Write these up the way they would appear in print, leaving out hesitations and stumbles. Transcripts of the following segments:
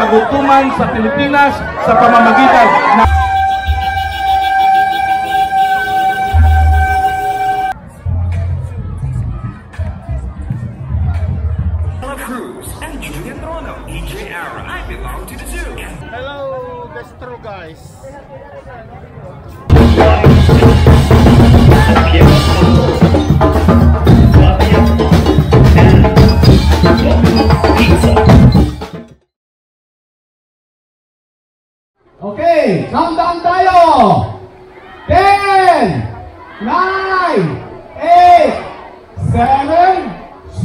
kagutuman sa Pilipinas sa pamamagitan ng Hello, Destro guys. Okay, countdown tayo. 10, 9, 8, 7,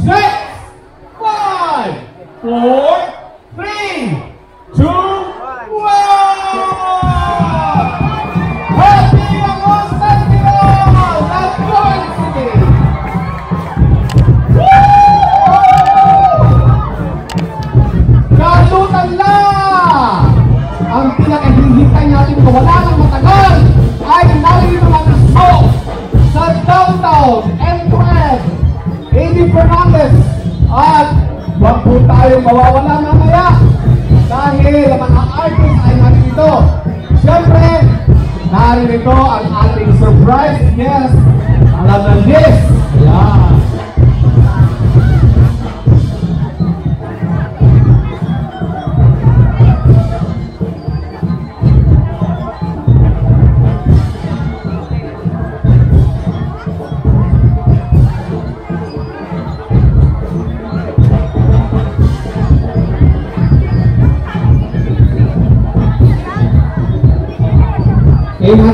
6, 5, 4, 3, 2, 1! Happy Bangus Festival! Dagupan City! Kalutan na! Ang pinakahihintay natin na wala ng matagal ay narito ng Osmo sa downtown M12 Eddie Fernandez, at wag po tayong mawawala mamaya dahil ang mga artist ay narito. Siyempre, narito ang ating surprise guest, alam na list. Yan.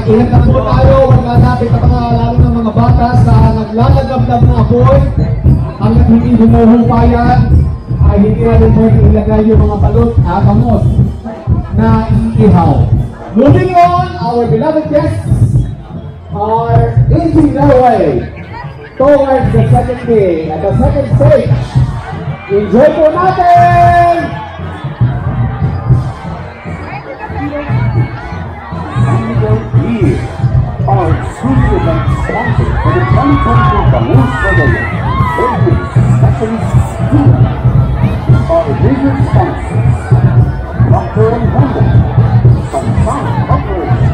Ingat na po tayo, magkasapit na mga lalo ng mga bata sa naglalagabdab ng apoy. Hanggang hindi humuhupayan ay hindi natin pwede ilagay yung mga balot at bangus na iihaw. Moving on, our beloved guests are inching their way towards the second day at the second stage. Enjoy po natin! Our exclusive event sponsor for the 2024 Bangus Festival, specialist Gimbal. Our major sponsors, Dr. and Gimbal, some sound operation.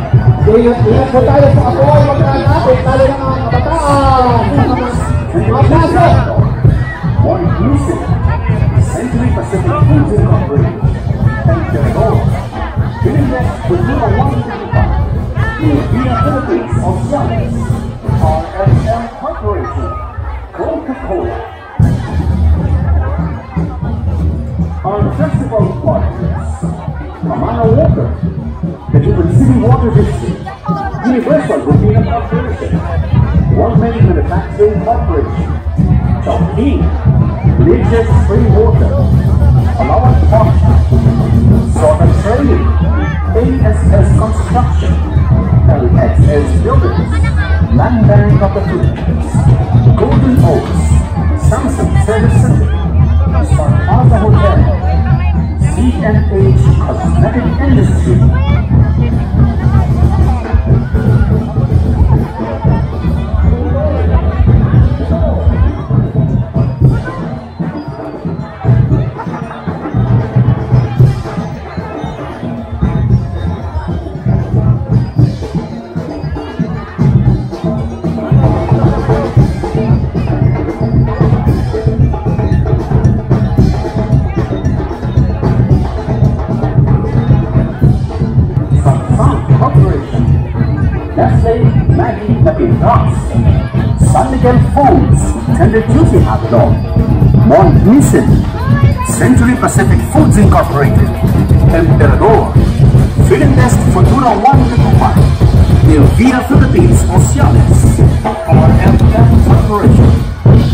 Ingat po tayo sa apoy, magkakapit, lalo ng mga kabataan, mga kaso. One Music, Century Pacific Foods Incorporated, and Gimbal. Philippines with number 155. Via Philippines of Science, RSM Corporation, Coca-Cola. Our festival partners, Kamana Water, the Dagupan City Water District, Universal Routine Corporation, One Main Manufacturing Corporation, Chowking, Religious Spring Water, Allowance Park, Sort Training, ASS Construction, LXS Buildings, Land Bank of the Philippines, Golden Oaks, Samsung Service Center, Plaza Hotel, CNH Cosmetic Industry. San Miguel Foods, Tender Duty Hot Dog, Monteason, Century Pacific Foods Incorporated, Emperador, Feeding Desk Futura 125, Via Philippines Oceanes, RFM Corporation,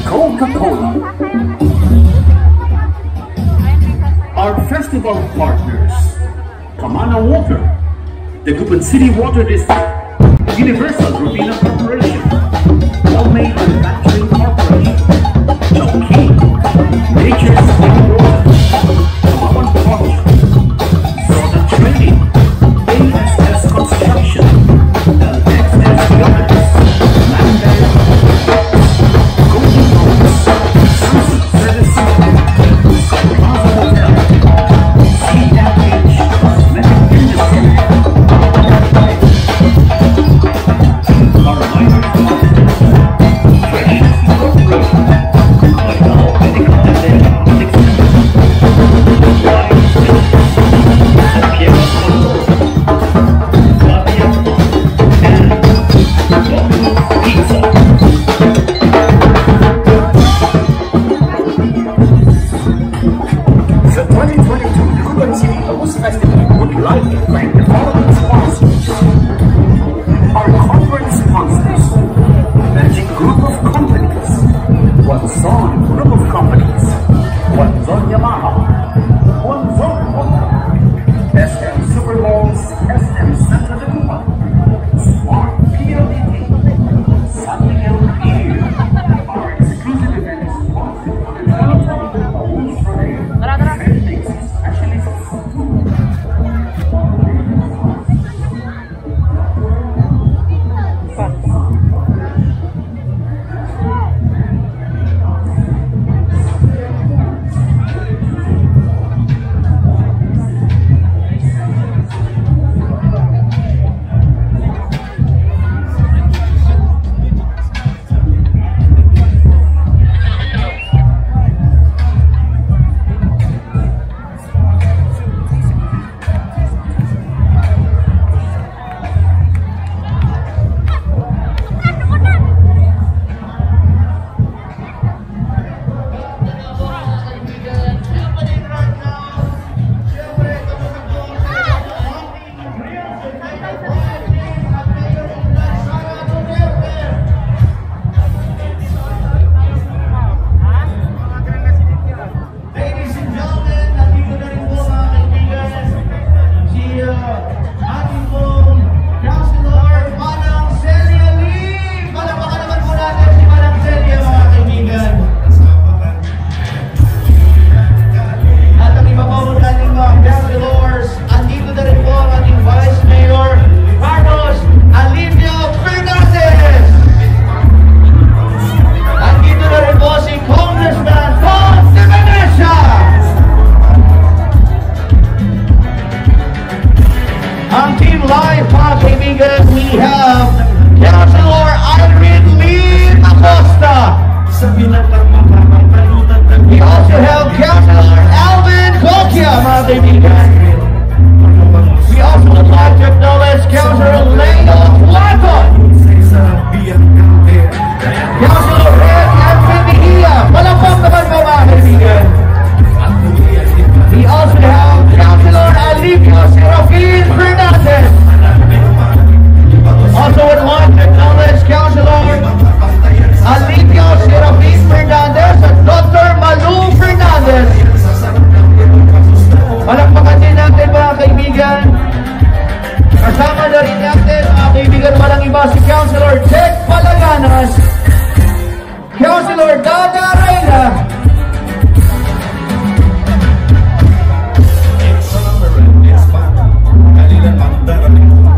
Coca-Cola. Our festival partners, Kamana Water, Dagupan City Water District, Universal Routine Corporation, Homemade Manufacturing Corporation, Chowking, Nature's Spring Water, Kawawan Park, Sort Trading, ASS Construction, LXS Buildings, Land Bank, Golden Oaks, Samsung Service Center, Plaza Hotel, CNH have Councilor Irene Lee Acosta. We also have Councilor Alvin Gokia, mga kaibigan. We also would like to acknowledge Councilor Leo Plato, Councilor Red Anthony Mejia. Palapang naman po, mga kaibigan. We also have Councilor Alivio Serafin Fernandez. Also would like to acknowledge Councilor Alivio Serafin Fernandez at Dr. Malu Fernandez. Palakpakan din natin, mga kaibigan. Kasama na rin natin, mga kaibigan, walang iba si Councilor Ted Palaganas, Councilor Dada Reyna,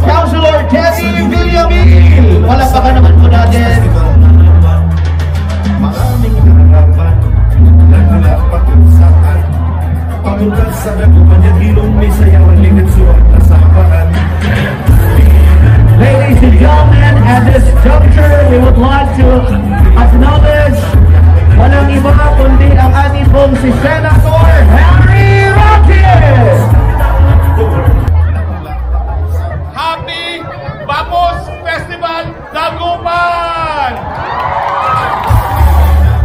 Councilor Teddy Villamil. Palakpakan naman po natin. Maraming harapan, nagmula pag-usapan. Pamunta sa Dagupan yan, ilong may sayawan, lilit suwat na sapaan. Ladies and gentlemen, at this juncture, we would like to acknowledge walang iba kundi ang ating pong si Senator Harry Roque. Happy Bangus Festival Dagupan!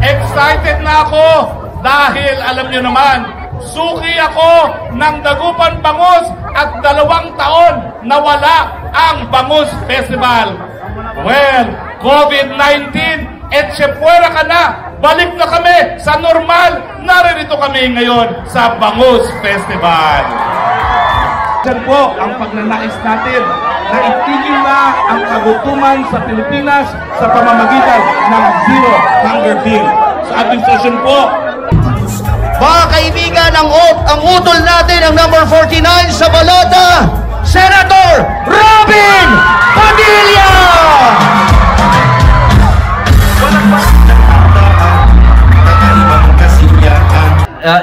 Excited na ako dahil alam nyo naman, suki ako ng Dagupan Bangus at 2 taon na wala ang Bangus Festival. Well, COVID-19, etsepuera ka na, balik na kami sa normal, naririto kami ngayon sa Bangus Festival. Yan po ang pagnanais natin na itigil na ang kagutuman sa Pilipinas sa pamamagitan ng Zero Hunger Bill. Sa ating session po, Mga kaibigan, ang utol natin, ang number 49 sa balota, Senator Robin Padilla!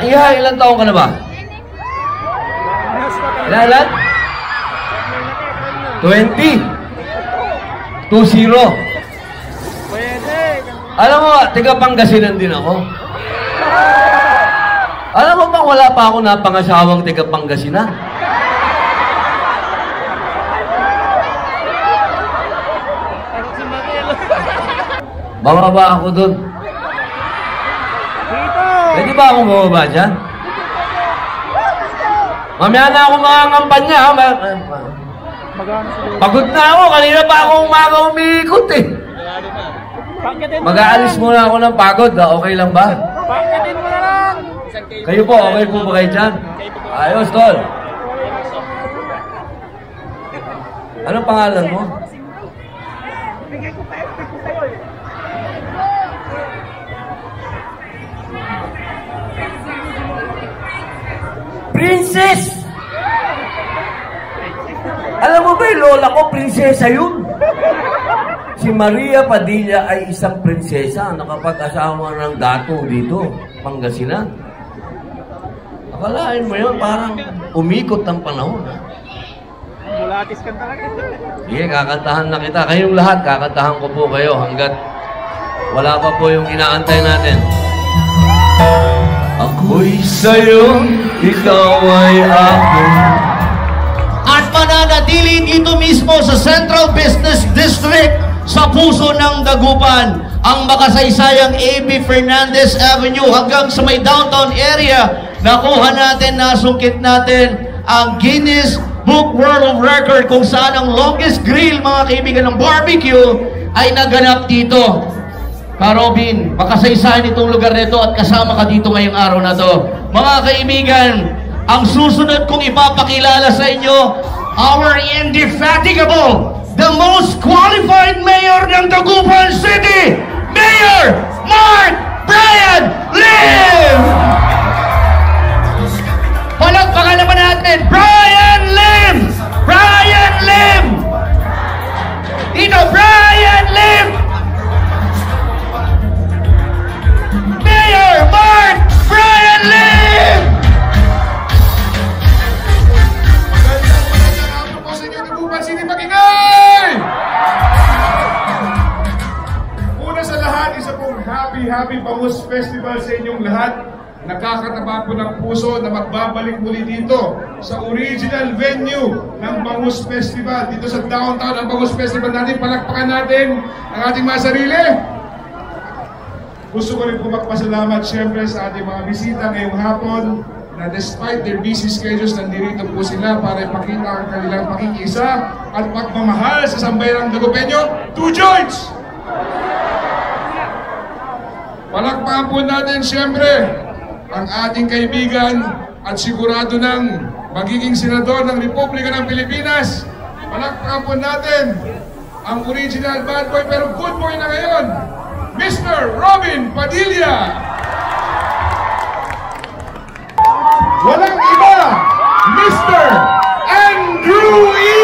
Iha, ilang taong ka na ba? Ilan? 20? 20. Alam mo, tiga Pangasinan din ako. Alam mo bang wala pa ako napangasawang tiga Pangasinan? Bababa ako dun. Pwede ba akong bababa dyan? Mamaya na ako mangangampanya. Pagod na ako. Kanina pa ako umaga umiikot eh. Mag-aalis muna ako ng pagod. Okay lang ba? Kayo po, okay po ba kayo dyan? Ayos, tol. Anong pangalan mo? Princess! Alam mo ba yung lola ko, prinsesa yun? Si Maria Padilla ay isang prinsesa nakapag-asawa ng dato dito, Pangasinan. Akalain mo yun, parang umikot ng panahon. Mulatis ka talaga. Sige, kakantahan na kita. Kayong lahat, kakantahan ko po kayo hanggat wala pa po yung inaantay natin. Ako'y sa'yo, ikaw ay ako. At mananatili dito mismo sa Central Business District sa puso ng Dagupan ang makasaysayang A.B. Fernandez Avenue hanggang sa may downtown area. Nakuha natin, nasungkit natin ang Guinness Book World of Record kung saan ang longest grill, mga kaibigan, ng barbecue ay naganap dito. Robin, makasaysayan itong lugar nito at kasama ka dito ngayong araw na to. Mga kaibigan, ang susunod kong ipapakilala sa inyo, our indefatigable, the most qualified mayor ng Dagupan City, Mayor Mark Brian Lim! Palagpakan naman natin, Brian Lim! Brian Lim! Dito, Brian Lim! Mayor Mark Brian Lim! Magandang araw po sa inyo, Dagupan City, Pakingay! Festival sa inyong lahat. Nakakataba po ng puso na magbabalik muli dito sa original venue ng Bangus Festival. Dito sa downtown ng Bangus Festival natin. Palakpakan natin ang ating mga sarili. Gusto ko rin po magpasalamat siyempre sa ating mga bisita ngayong hapon na despite their busy schedules, nandito po sila para ipakita ang kanilang pakikisa at pagmamahal sa sambayang Dagupenyo. 2 joints! Palakpakan po natin siyempre ang ating kaibigan at sigurado ng magiging senador ng Republika ng Pilipinas. Palakpakan po natin ang original bad boy pero good boy na ngayon, Mr. Robin Padilla. Walang iba, Mr. Andrew E.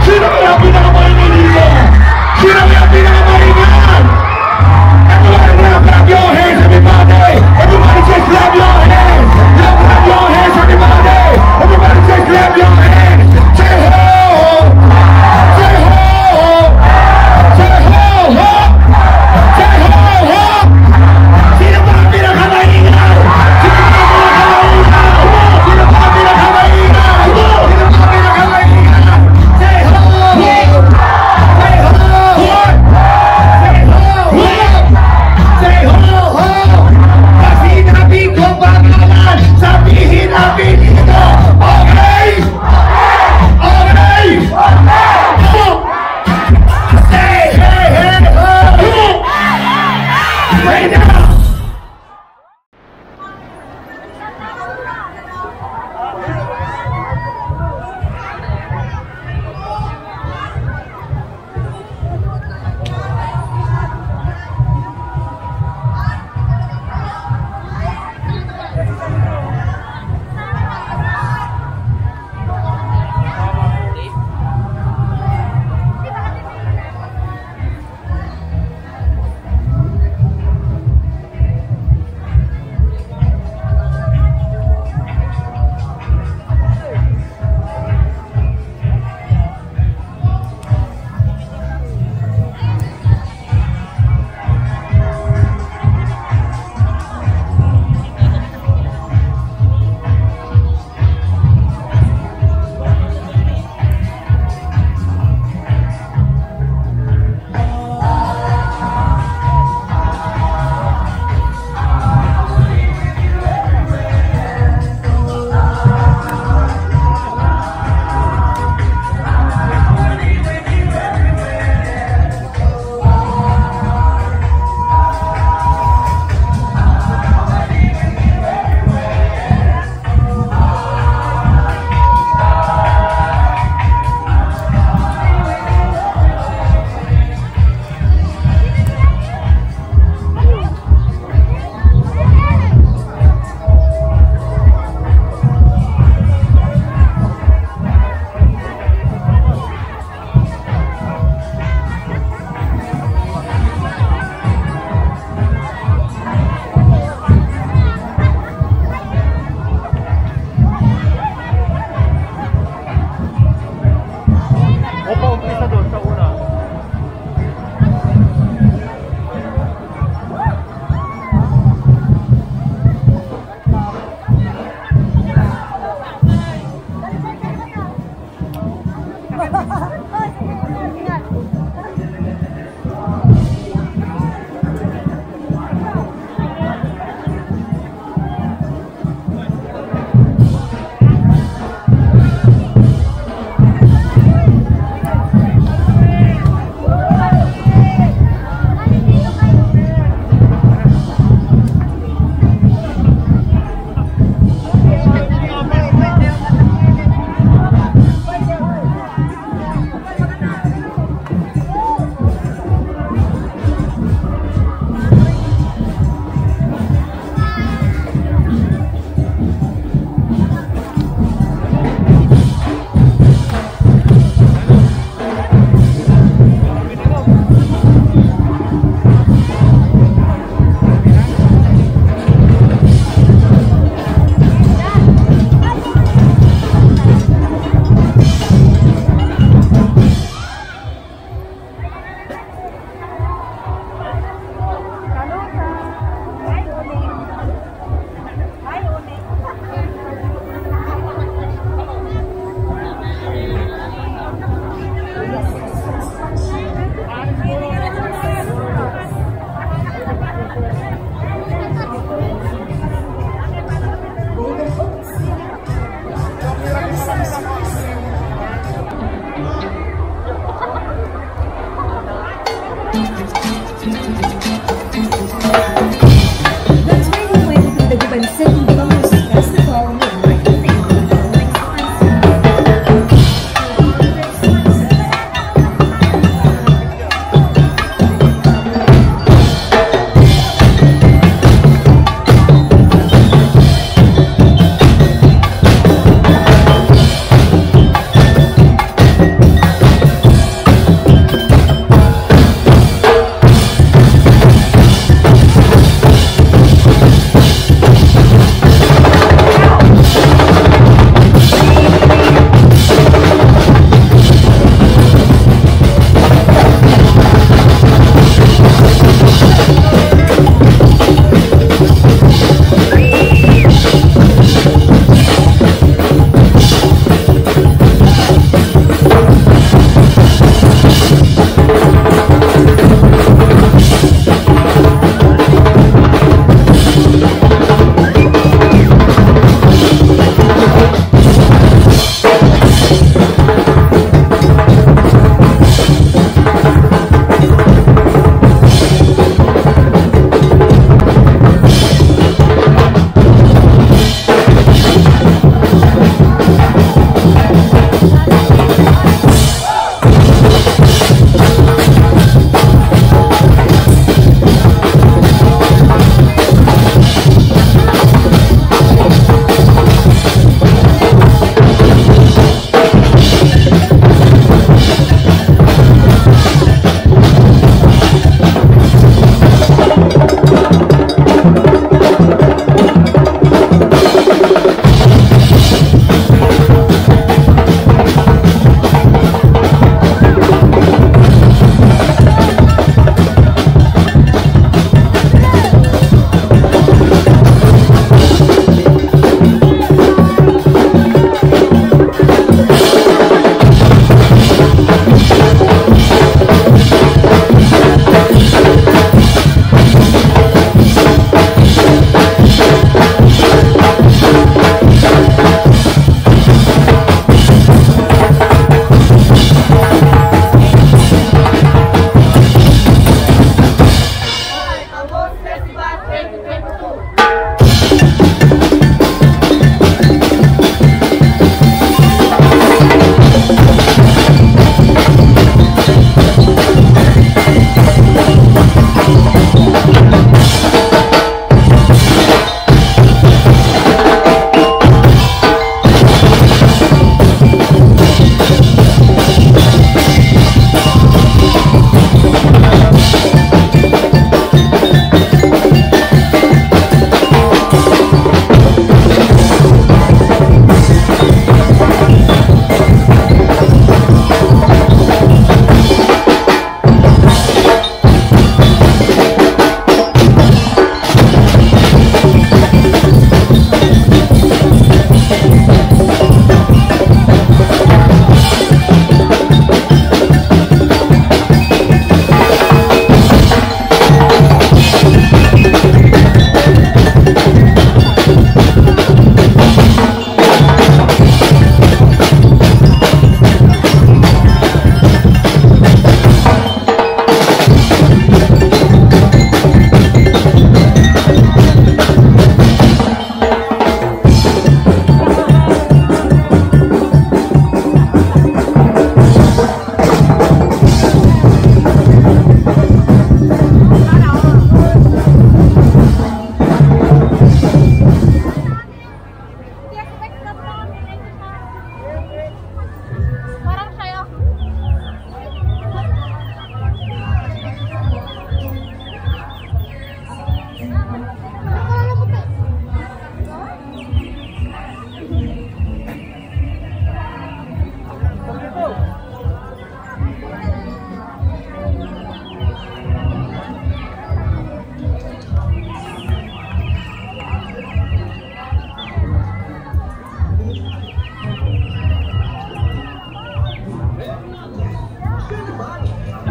Sino kaya pinakamaingan dito? Sino kaya pinakamaingan? Clap your hands, everybody! Everybody just clap your hands! Clap your hands, everybody! Everybody just clap your hands! Say ho! Say ho! Say ho! Say ho! Sino ba ang pinakamaingan? Sino ba ang pinakamaingan? Sino ba ang pinakamaingan? Sino ba ang pinakamaingan? Say ho! Say ho! Say ho! Say ho, ho! Kasi nabi ko pangalan, sabihin namin dito. Okay? Okay? Ho! Say hey, hey, ho! Right now!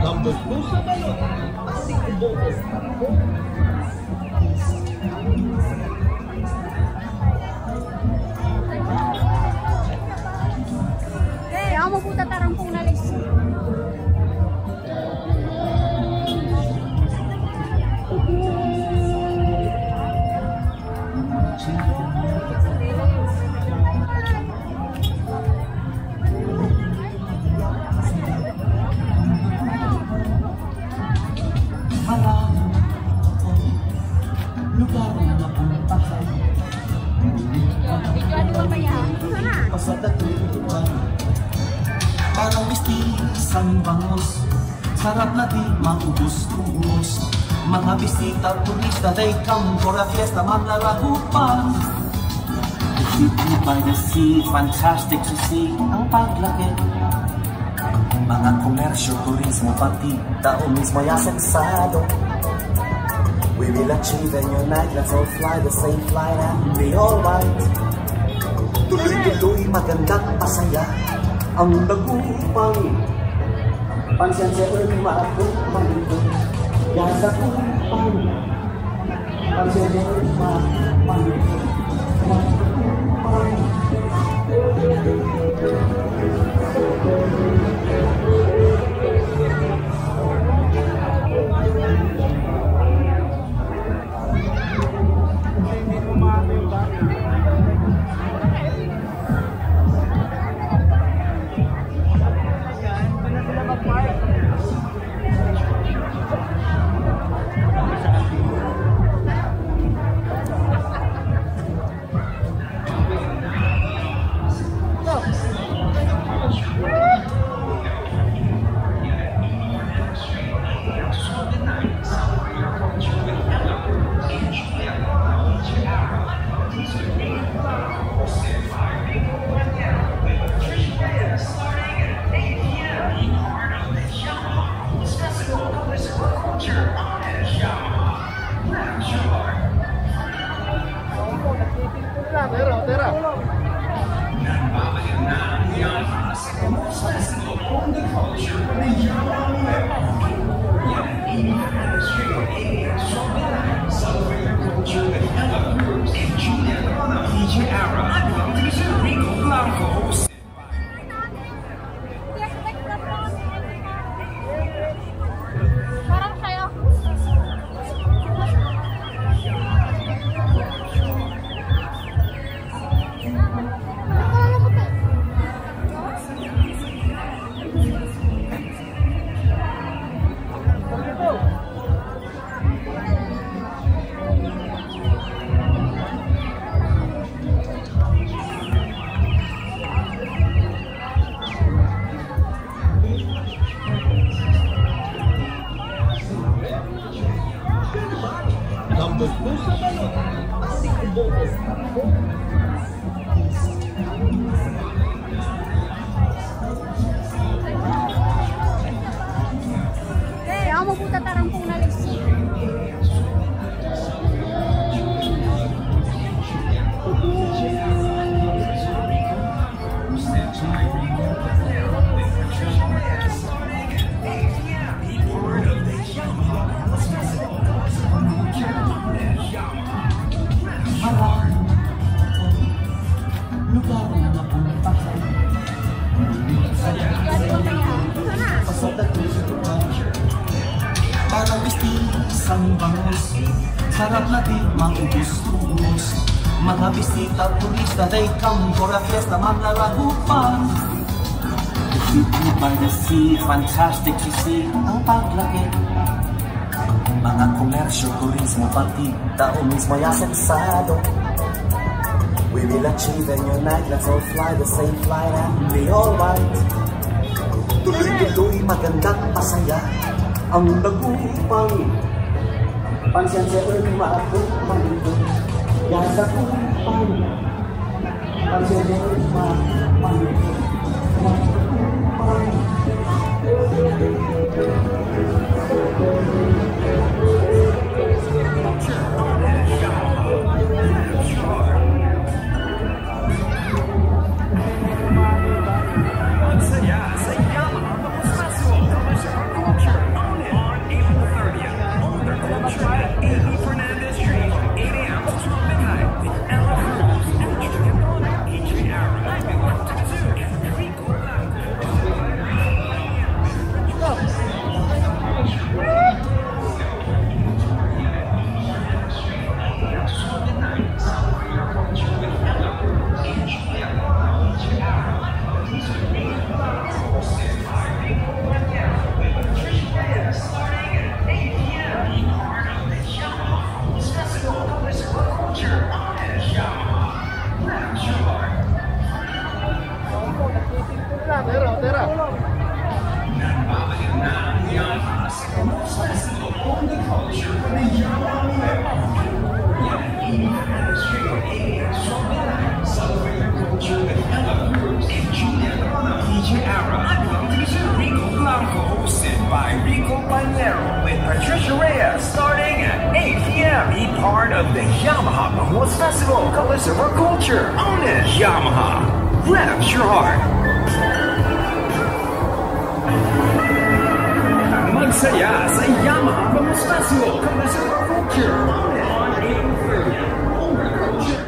Number 2 sa balon, si Gimbal. Ako po tatarang pong nalis. Lugar na napuntahan. Video ano ba yan? Pasadatuan. Parang mistisang bangus, sarap na di maubos-ubos. Mga bisita, turista, they come for a fiesta, manlalagupan. City by the sea, fantastic to see ang paglaki. Mga komersyo, turismo, pati tao mismo yasaksado. We will achieve a new night, let's all fly the same flight and be alright. Tuloy-tuloy, magandang pasaya ang Dagupan. Pansin sa urma at malito, yan sa Dagupan. Pansin sa urma, malito, Dagupan. Ako po tatarang pong nalis. Lugar na napuntahan. Parang mistisang bangus, sarap na di maubos-ubos. Mga bisita, turista, they come for a fiesta, manlalagupan. City by the sea, fantastic to see ang paglaki. Mga komersyo, turismo, pati tao mismo yasaksado. We will achieve a new night, let's all fly the same flight and be alright. Tuloy-tuloy, magandang pasaya ang Dagupan. Pansin sa urma at malito, yan sa Dagupan. Pansin sa urma, malito, Dagupan. Saya, saya Gimbal Festival. Cumpleañero with Patricia Reyes starting at 8 p.m. Be part of the Yamaha Bangus Festival. Colors of our culture. Own it. Yamaha. Grabs your heart. Magsaya sa Yamaha Bangus Festival. Colors of our culture. Own it. On April 30th. Own our culture.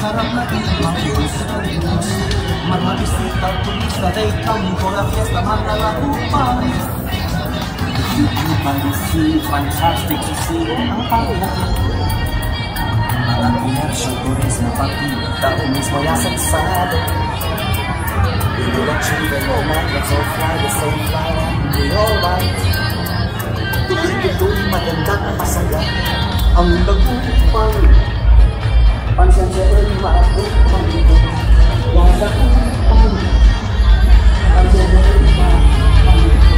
Sarap na Bangus. Mga bisita turista, they come for a fiesta, mga Dagupan. Gimbal see, fantastic to see. Ang pangalaman. Ang pinarso turismo pati, tao mismo yasagsado. We will achieve the moment, let's all fly the same fly, we all right. Ito'y magandang pasaya, ang Dagupan. Pansan sa early maabot pang ito. Wasa ko pang. Pansan sa early maabot pang ito.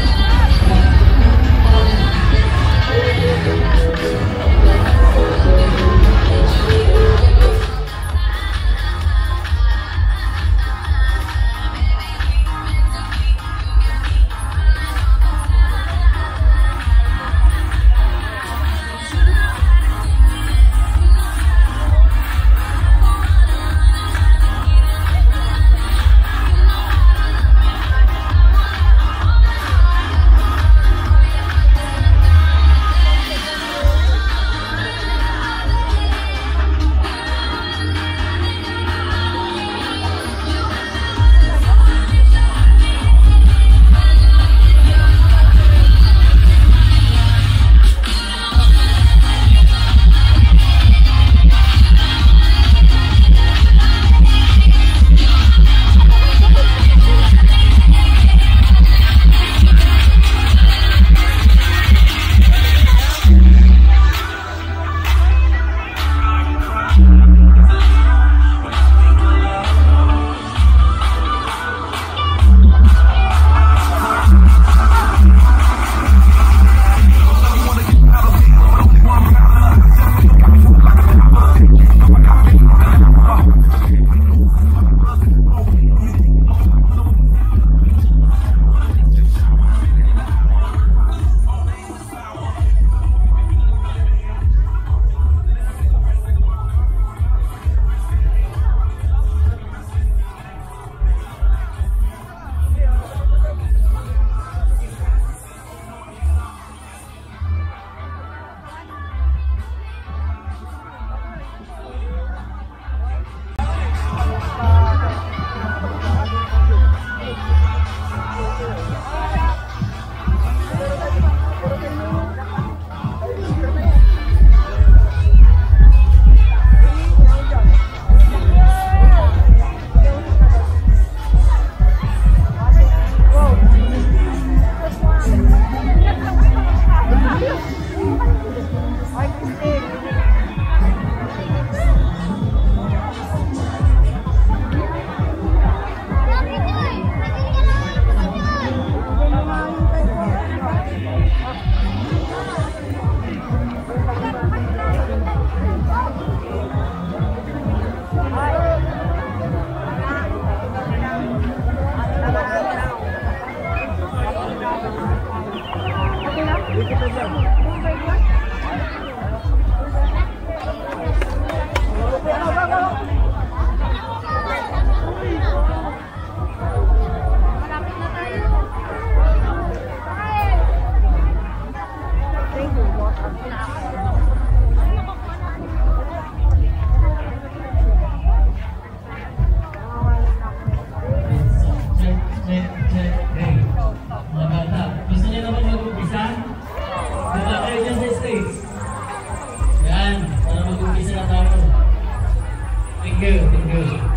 Thank you, thank you.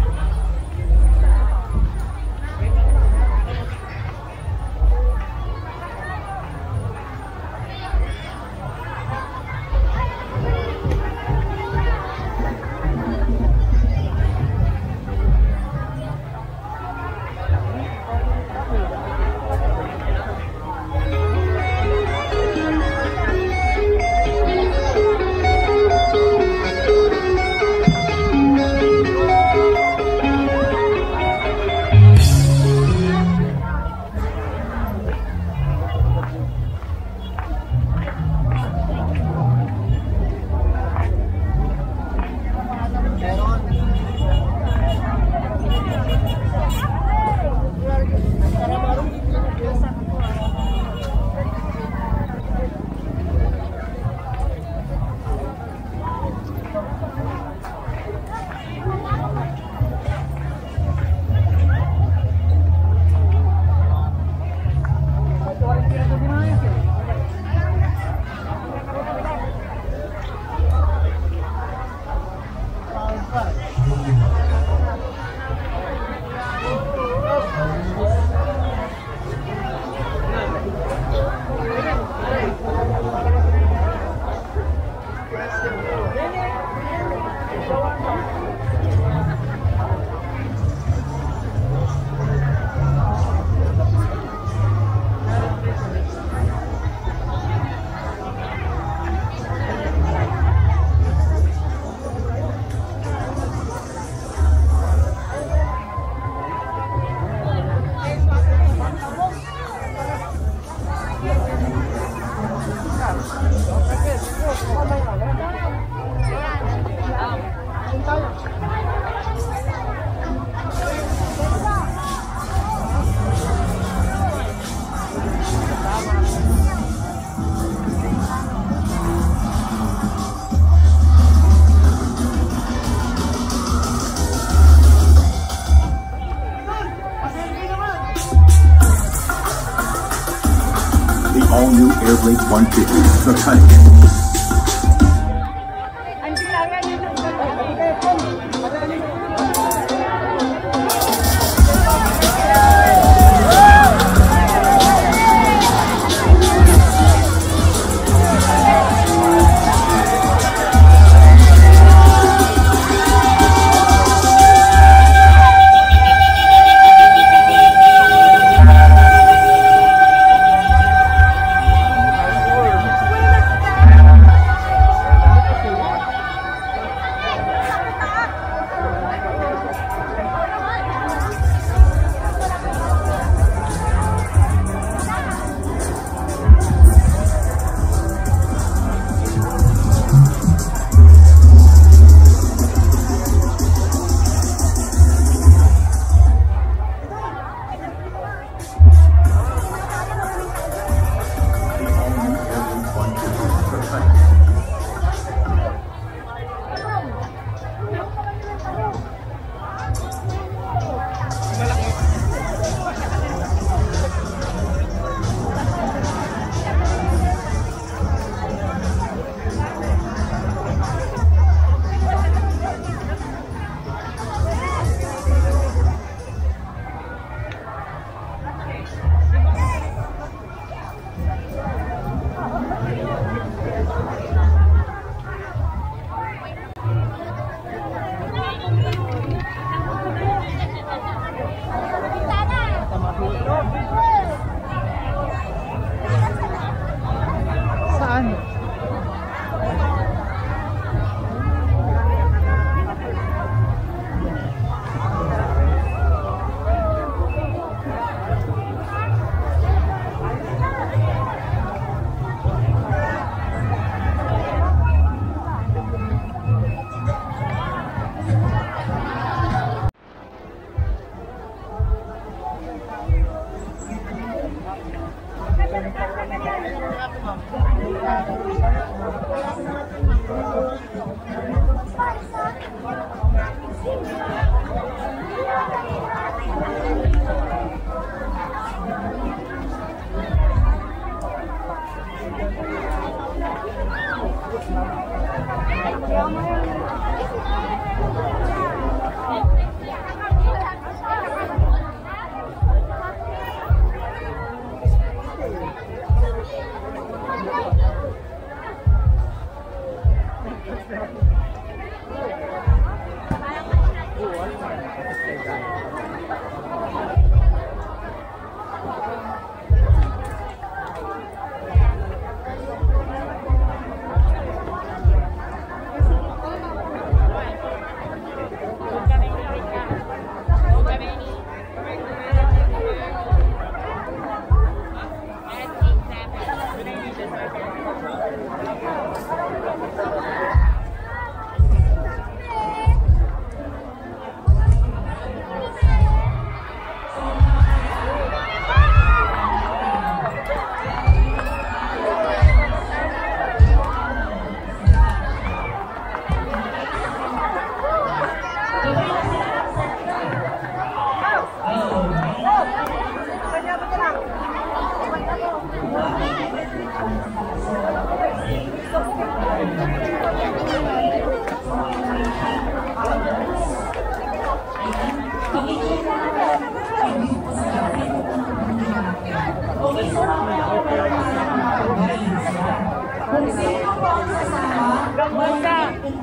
All-new Airblade 150, the cutting.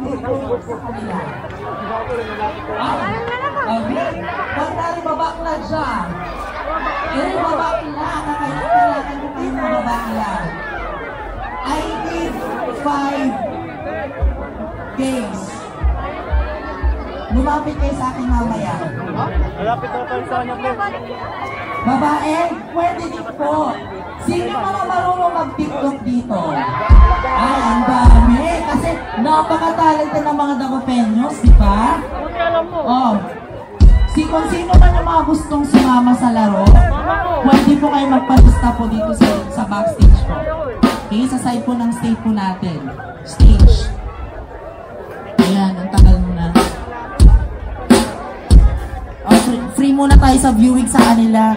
tutulog sa kanila. Okay? Huwag tayo babakla dyan. Pero babakla na kailangan ko kayo ng babakla. I need 5 games. Lumapit kayo sa akin mamaya. Malapit na tayo sa kanya po. Babae, pwede din po. Sino mga marunong mag-tiktok dito? Ay, ang dami. Kasi napaka-talented ng mga Dagupeños, di ba? Oh. Kung sino man yung mga gustong sumama sa laro, pwede po kayo magpalista po dito sa backstage po. Okay, sa side po ng stage po natin. Stage. Ayan, ang tagal muna. Oh, free muna tayo sa viewing sa kanila.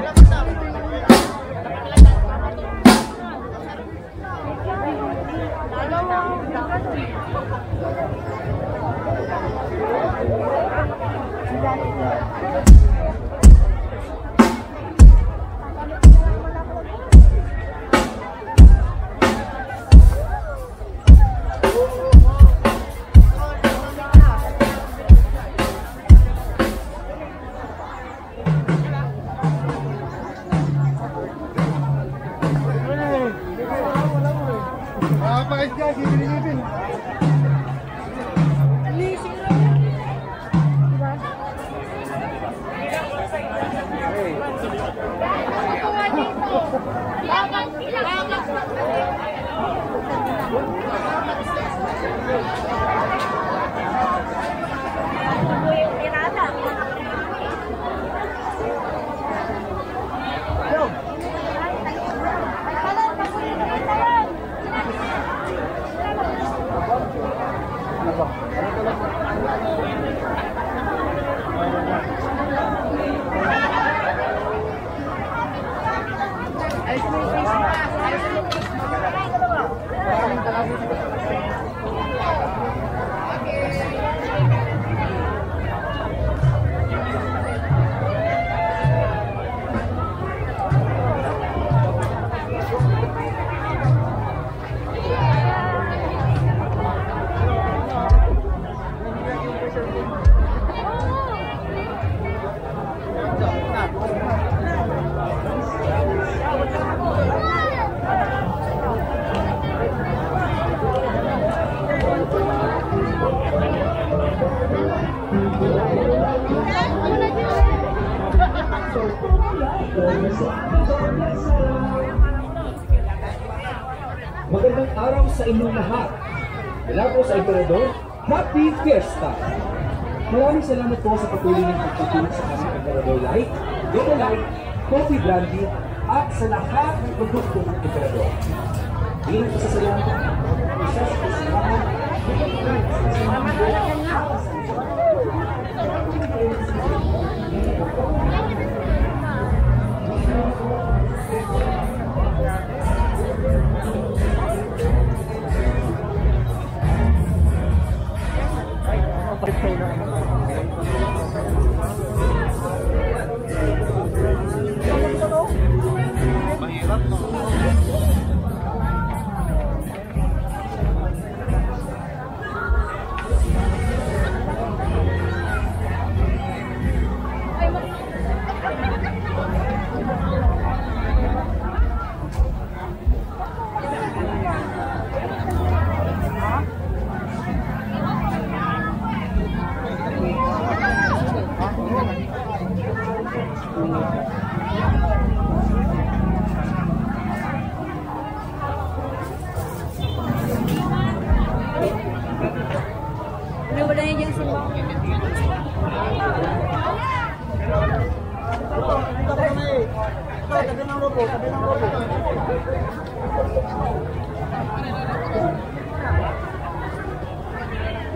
Magandang araw sa inyong lahat. Mula po sa Emperador, Happy Fiesta! Maraming salamat po sa patuloy ng pagtutulong sa aming Emperador Light, Loco Light, Coffee Brandy, at sa lahat ng produkto ng Emperador. Bilang pasasalamat po, isa sa kasalamat,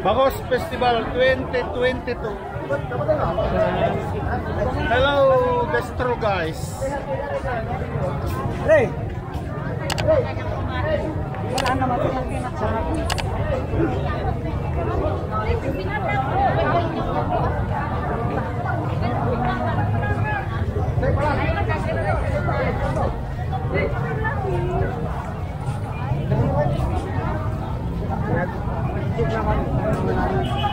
Bangus Festival 2022. Hello, Destro guys. Hey. Nag-check na kami.